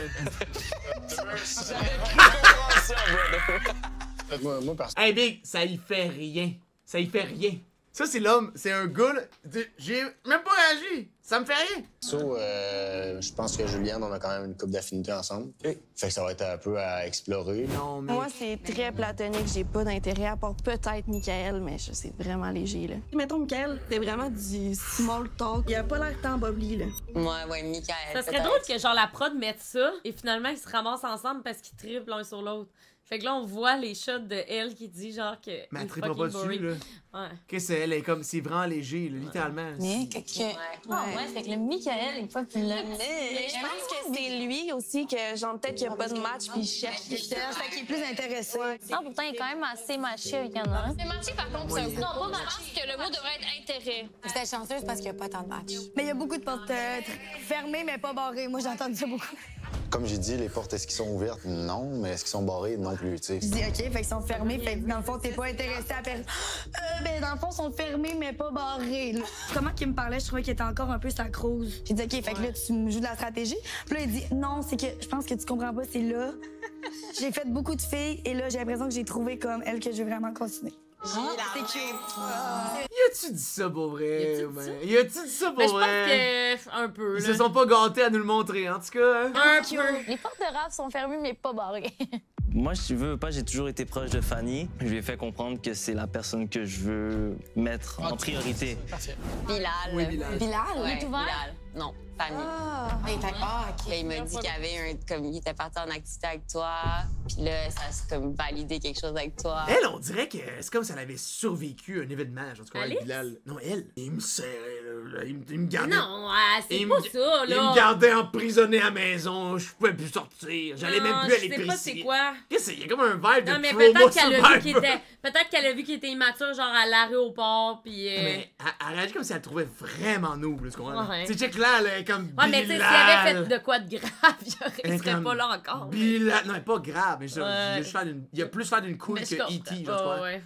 Moi, perso... Hey, Big, ça y fait rien. Ça y fait rien. Ça, c'est l'homme. C'est un gars, là. J'ai même pas réagi. Ça me fait rien. Je pense que Juliane, on a quand même une couple d'affinités ensemble. Fait que ça va être un peu à explorer. Non, mais... Moi, c'est très platonique. J'ai pas d'intérêt à part peut-être Michael, mais c'est vraiment léger, là. Mettons, Michael, c'est vraiment du small talk. Il a pas l'air tant bubbly, là. Ouais, Michael. Ça serait drôle que, genre, la prod mette ça et finalement, ils se ramassent ensemble parce qu'ils trippent l'un sur l'autre. Fait que là, on voit les shots de elle qui dit, genre, que. Mais elle trippera pas dessus, là. Ouais. Qu'est-ce que elle est comme. C'est vraiment léger, là, littéralement. Mais que. Ouais, c'est que le Michael, une fois qu'il l'a. Je pense que c'est lui aussi, que, genre, peut-être qu'il n'y a pas de match, puis il cherche. Fait qu'il est plus intéressé. Non, pourtant, il est quand même assez matché avec un an. C'est matché, par contre, c'est un non, pas match. Je pense que le mot devrait être intérêt. C'était chanceuse parce qu'il n'y a pas tant de match. Mais il y a beaucoup de portes fermées, mais pas barrées. Moi, j'ai entendu ça beaucoup. Comme j'ai dit, les portes, est-ce qu'ils sont ouvertes? Non. Mais est-ce qu'ils sont barrées? Non plus, tu sais. Je dis, OK, fait qu'ils sont fermés. Fait que dans le fond, t'es pas intéressé à personne. Ben, dans le fond, ils sont fermés, mais pas barrés. Là. Comment qu'il me parlait, je trouvais qu'il était encore un peu sacrose. J'ai dit, OK, fait que là, tu me joues de la stratégie. Puis là, il dit, non, c'est que je pense que tu comprends pas, c'est là. J'ai fait beaucoup de filles, et là, j'ai l'impression que j'ai trouvé comme elle que je veux vraiment continuer. C'est cute. Y a-tu dit ça pour vrai? Y a-tu dit ça pour vrai? Je pense que un peu. Ils se sont pas gâtés à nous le montrer, en tout cas. Un peu. Les portes de rap sont fermées, mais pas barrées. Moi, si tu veux pas, j'ai toujours été proche de Fanny. Je lui ai fait comprendre que c'est la personne que je veux mettre en priorité. Bilal. Oui, Bilal. Bilal? Il est ouvert? Bilal. Non, Fanny. Il m'a dit qu'il avait comme il était parti en activité avec toi, puis là, ça a comme validé quelque chose avec toi. Elle, on dirait que c'est comme si elle avait survécu un événement, genre, tu vois, Bilal. Non, elle, il me serrait, là, il me gardait. Non, c'est pas ça, là. Il me gardait emprisonné à la maison, je pouvais plus sortir, j'allais même plus à l'épicerie. Je sais pas c'est quoi. Qu'est-ce que c'est? Il y a comme un vibe de non, mais peut-être qu'elle a vu qu'il était immature, genre à l'aéroport, puis. Mais elle réagit comme si elle le trouvait vraiment noob, tu comprends? Ouais. Tu sais, check là, elle est comme ouais, mais tu sais, si elle avait fait de quoi de grave, il serait pas là encore. Bilal, non, pas grave, mais il y a plus faire d'une couille que E.T., genre, ouais.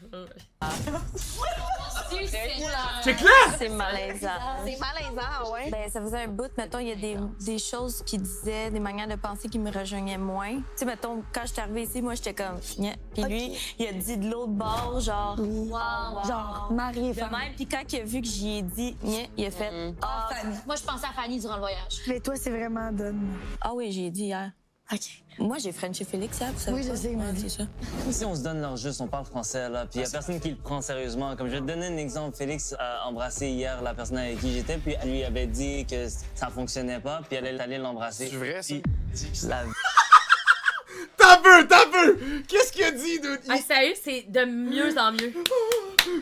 Check là! C'est malaisant. C'est malaisant, ouais. Ben, ça faisait un bout. Mettons, il y a des choses qu'il disait, des manières de penser qui me rejoignaient moins. Tu sais, mettons, quand je suis arrivée ici, moi, j'étais comme... Puis lui, il a dit de l'autre bord, genre... Wow. Genre, marié, de même. Puis quand il a vu que j'y ai dit, il a fait... Ah, Fanny. Moi, je pensais à Fanny durant le voyage. Mais toi, c'est vraiment donne. Ah oui, j'y ai dit hier. OK. Moi, j'ai Frenché Félix, ça. Oui, je sais, il m'a dit ça. Si on se donne leur juste, on parle français, là, puis il y a personne qui le prend sérieusement. Comme je vais te donner un exemple, Félix a embrassé hier la personne avec qui j'étais, puis elle lui avait dit que ça fonctionnait pas, puis elle allait l'embrasser. C'est vrai, ça? T'as peu! Qu'est-ce qu'il a dit, dude? Ah, sérieux, c'est de mieux en mieux.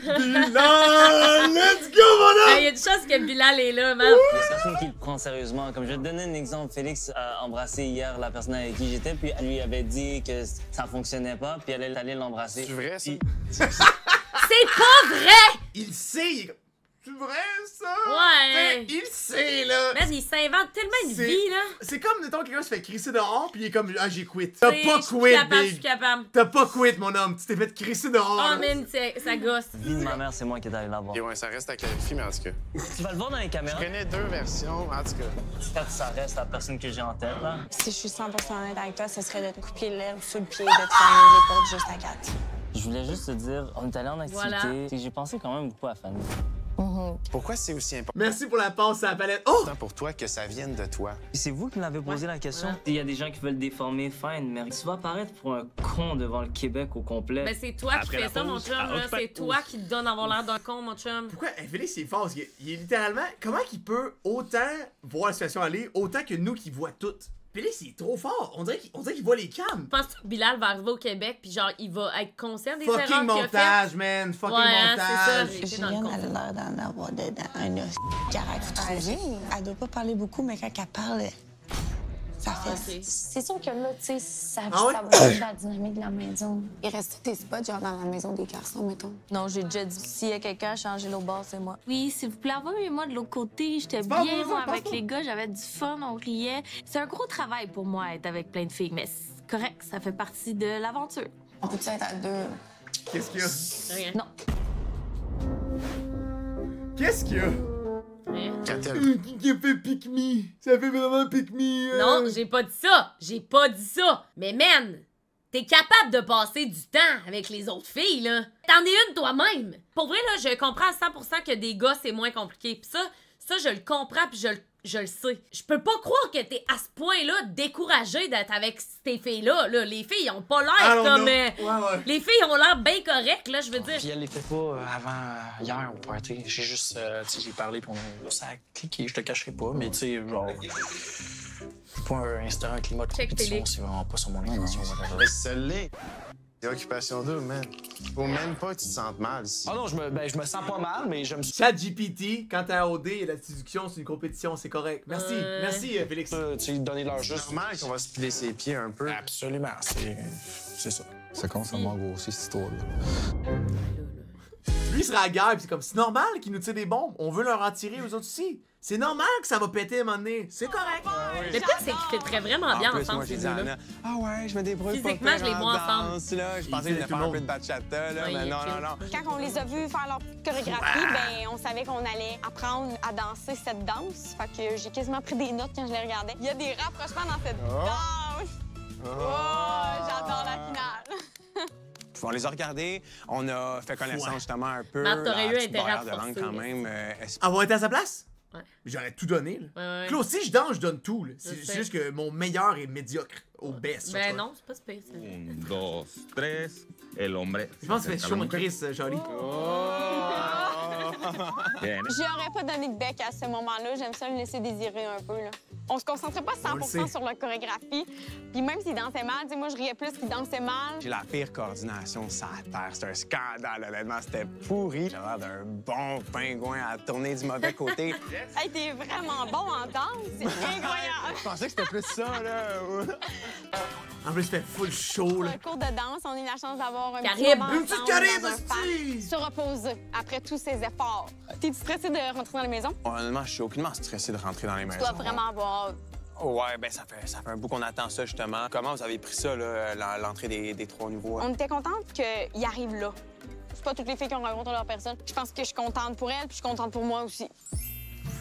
Bilal! Let's go, mon homme! Il y a des choses que Bilal est là, man. Il y a personne qui le prend sérieusement. Comme je vais te donner un exemple, Félix a embrassé hier la personne avec qui j'étais, puis elle lui avait dit que ça fonctionnait pas, puis elle allait l'embrasser. C'est vrai, ça? C'est pas vrai! Il sait, il est comme... C'est vrai, ça? Ouais! Il sait, là! Mais il s'invente tellement une vie, là! C'est comme, mettons, quelqu'un se fait crisser dehors, puis il est comme, ah, j'ai quit. T'as pas quit, je suis capable. T'as pas quit, mon homme. Tu t'es fait crisser dehors. Oh, man, ça gosse. Vie de ma mère, c'est moi qui est allé la voir. Et ouais, ça reste à clarifier, mais en tout cas. Tu vas le voir dans les caméras? Je connais deux versions, en tout cas. Quand ça reste la personne que j'ai en tête, là. Si je suis 100% honnête avec toi, ce serait de te couper les lèvres sous le pied et de te fermer les portes juste à 4. Je voulais juste te dire, on est allé en activité, voilà. J'ai pensé quand même beaucoup à Fanny. Pourquoi c'est aussi important Merci pour la passe à la palette. Oh! pour toi que ça vienne de toi? C'est vous qui m'avez posé la question. Il y a des gens qui veulent déformer Fine, mais tu vas apparaître pour un con devant le Québec au complet. Mais c'est toi qui fais ça, mon chum. C'est toi qui te donne avoir l'air d'un con, mon chum. Pourquoi Félix, c'est fort? Parce qu'il est littéralement... Comment qu'il peut autant voir la situation aller, autant que nous qui voit tout? Félix, il est trop fort. On dirait qu'il voit les cams. Je pense que Bilal va arriver au Québec, puis genre, il va être conscient des erreurs qu'il a Fucking montage, man. Fucking montage. Juliane a l'air d'en avoir un caractère. Elle doit pas parler beaucoup, mais quand elle parle, ça fait. C'est sûr que là, tu sais, ça Ah ouais? va changer la dynamique de la maison. Il reste tes spots, genre dans la maison des garçons, mettons. Non, j'ai déjà dit, s'il y a quelqu'un à changer l'autre bord, c'est moi. Oui, s'il vous plaît, envoyez-moi de l'autre côté. J'étais pas bien, bon, moi, passe avec pas. les gars. J'avais du fun, on riait. C'est un gros travail pour moi, être avec plein de filles, mais c'est correct, ça fait partie de l'aventure. On peut-tu être à deux? Qu'est-ce qu'il y a? Rien. Non. Qu'est-ce qu'il y a? Qui a fait pick me? Ça fait vraiment pick me. Non, j'ai pas dit ça. J'ai pas dit ça. Mais man, t'es capable de passer du temps avec les autres filles, là. T'en es une toi-même. Pour vrai, là, je comprends à 100% que des gars, c'est moins compliqué. Pis ça, je le comprends, pis je le sais. Je peux pas croire que t'es à ce point-là découragé d'être avec ces filles-là. Là. Les filles ont pas l'air comme... Les filles ont l'air bien correctes, là, je veux dire. Puis elle l'était pas avant hier au party. J'ai juste, tu sais, j'ai parlé, puis ça a cliqué, je te cacherai pas, mais tu sais, genre... C'est pas instaurer un climat de compétition, c'est vraiment pas sur mon intention. Mais ça l'est. C'est Occupation Double, man. Faut même pas que tu te sentes mal ici. Ah non, je me sens pas mal, mais je me suis... ChatGPT, quand t'es à OD et la discussion, c'est une compétition, c'est correct. Merci, merci Félix. Tu sais, donner leur C'est juste... normal qu'on va se piler ses pieds un peu. Absolument, c'est ça. Ça commence à m'angoisser, cette histoire-là. Lui, il sera à la guerre, pis c'est comme, c'est normal qu'il nous tire des bombes. On veut leur en tirer aux autres aussi. C'est normal que ça va péter à un moment donné. C'est correct. Le pire, c'est qu'ils fêteraient vraiment bien ensemble, moi, j'ai ces dit à deux-là. Anna, ah ouais, je me débrouille pas Physiquement, je les vois ensemble. danse, là. Je pensais qu'ils venaient faire un peu de bachata, là, mais non. Quand on les a vus faire leur chorégraphie, ben on savait qu'on allait apprendre à danser cette danse. Fait que j'ai quasiment pris des notes quand je les regardais. Il y a des rapprochements dans cette danse. Oh, j'adore la finale. On les a regardés, on a fait connaissance justement un peu. Marthe, t'aurais eu petite intérêt à barrière de langue forcer, quand même. Avoir été à sa place? Ouais. J'aurais tout donné. Là. Ouais. Claude, si je danse, je donne tout. Je C'est sais. juste que mon meilleur est médiocre au best. Ben non, c'est pas spécial. 1, 2, 3, el hombre. Je pense que ça fait chaud, mon Chris, Jolie. J'aurais pas donné de bec à ce moment-là. J'aime ça le laisser désirer un peu. Là. On se concentrait pas 100% sur la chorégraphie. Puis même s'il dansait mal, tu sais, moi, je riais plus qu'il dansait mal. J'ai la pire coordination sur la terre. C'est un scandale, honnêtement. C'était pourri. J'ai l'air d'un bon pingouin à tourner du mauvais côté. Hey, t'es vraiment bon en danse. C'est incroyable. Je pensais que c'était plus ça, là. En plus, c'était full chaud, là. Un cours de danse, on a eu la chance d'avoir un Caribe. petit moment Une petite ensemble Caribe, dans un hostie. parc, se reposer après tous ces efforts. T'es-tu stressé de rentrer dans la maison? Honnêtement, je suis aucunement stressé de rentrer dans les Tu maisons. dois vraiment avoir... Ouais, ben ça fait un bout qu'on attend ça, justement. Comment vous avez pris ça, là, l'entrée des 3 nouveaux? On était contente qu'il arrive là. C'est pas toutes les filles qui ont rencontré leur personne. Je pense que je suis contente pour elle, puis je suis contente pour moi aussi.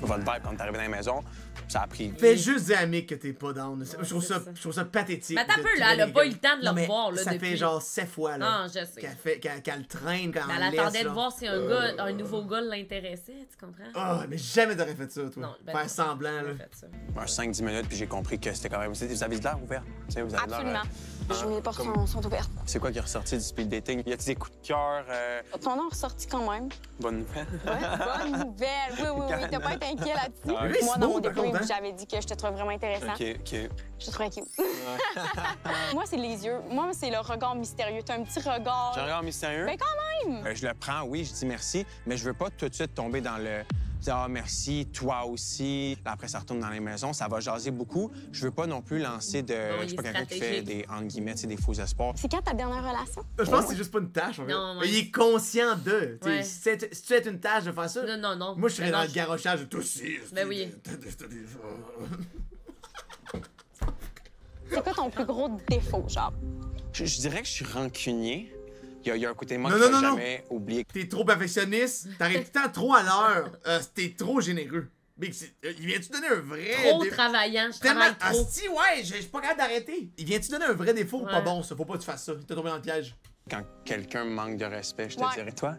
Votre vibe, quand t'es arrivé dans la maison, ça a pris... Fais juste dire à Mick que t'es pas down. Je trouve ça pathétique. Mais attends un peu, là, elle a pas eu le temps de le revoir, là, Ça depuis. fait genre 7 fois, là. Non, je sais. Qu'elle le traîne quand Mais elle elle laisse, attendait de là. voir si un nouveau gars l'intéressait, tu comprends? Ah, mais jamais t'aurais fait ça, toi. Non, ben Faire non, semblant, là. Un 5-10 minutes, puis j'ai compris que c'était quand même... Vous avez de l'air ouvert. Tu sais, vous avez de l'air, Absolument. Les portes sont ouvertes. C'est quoi qui est ressorti du speed dating? Y a-t-il des coups de cœur? Ton nom est ressorti quand même. Bonne nouvelle. Ouais, bonne nouvelle. Oui. T'as pas été inquiet là-dessus. Ah, oui. Moi, C'est dans beau, mon par début, contre, hein? j'avais dit que je te trouvais vraiment intéressant. OK. Je te trouvais cute. Moi, c'est les yeux. Moi, c'est le regard mystérieux. T'as un petit regard. J'ai un regard mystérieux? Ben quand même! Je le prends, oui, je dis merci, mais je veux pas tout de suite tomber dans le... Ah, merci, toi aussi. Là, après, ça retourne dans les maisons, ça va jaser beaucoup. Je veux pas non plus lancer de... Non, je il suis pas est quelqu'un qui fait des, entre guillemets, tu sais, des faux espoirs. C'est quand ta dernière relation? Je pense que c'est juste pas une tâche, en fait. Non, ouais. Il est conscient de. Tu sais, Ouais. Si tu es une tâche de faire ça. Non. Moi, je serais Ben dans non, le garochage de tout aussi. Ben oui. C'est quoi ton plus gros défaut, genre? Je dirais que je suis rancunier. Il y a un côté de moi Non, que je non, vais non. jamais oublier. T'es trop perfectionniste, t'arrives tout le temps trop à l'heure, t'es trop généreux. Big, il vient-tu donner un vrai... Trop travaillant, je travaille trop. Asti, ouais, je suis pas capable d'arrêter. Il vient-tu donner un vrai défaut ou pas Ouais. bon, ça? Faut pas que tu fasses ça. T'es tombé dans le piège. Quand quelqu'un me manque de respect, je te Ouais. dirais, toi?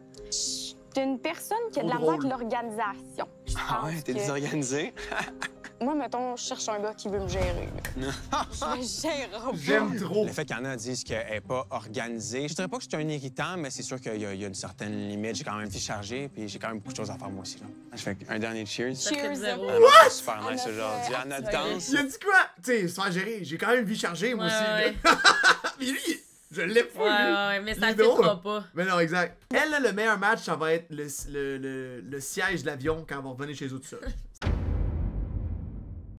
T'es une personne qui a de la misère avec l'organisation. Ah ouais, t'es désorganisée? Moi, mettons, je cherche un gars qui veut me gérer. Je me gère pas. J'aime trop. Le fait qu'Anna dise qu'elle n'est pas organisée, je dirais pas que c'est un irritant, mais c'est sûr qu'il y a une certaine limite. J'ai quand même été chargé, puis j'ai quand même beaucoup de choses à faire moi aussi. Là. Je fais un dernier cheers. Cheers! What? Super nice aujourd'hui. Anna danse. Il a dit quoi? Tu sais, se faire gérer. J'ai quand même une vie chargée, moi aussi. Ouais. Mais lui, je l'aime pas, ouais, mais ça filtrera pas. Mais non, exact. Elle, là, le meilleur match, ça va être le siège de l'avion quand elle va revenir chez eux tout seul.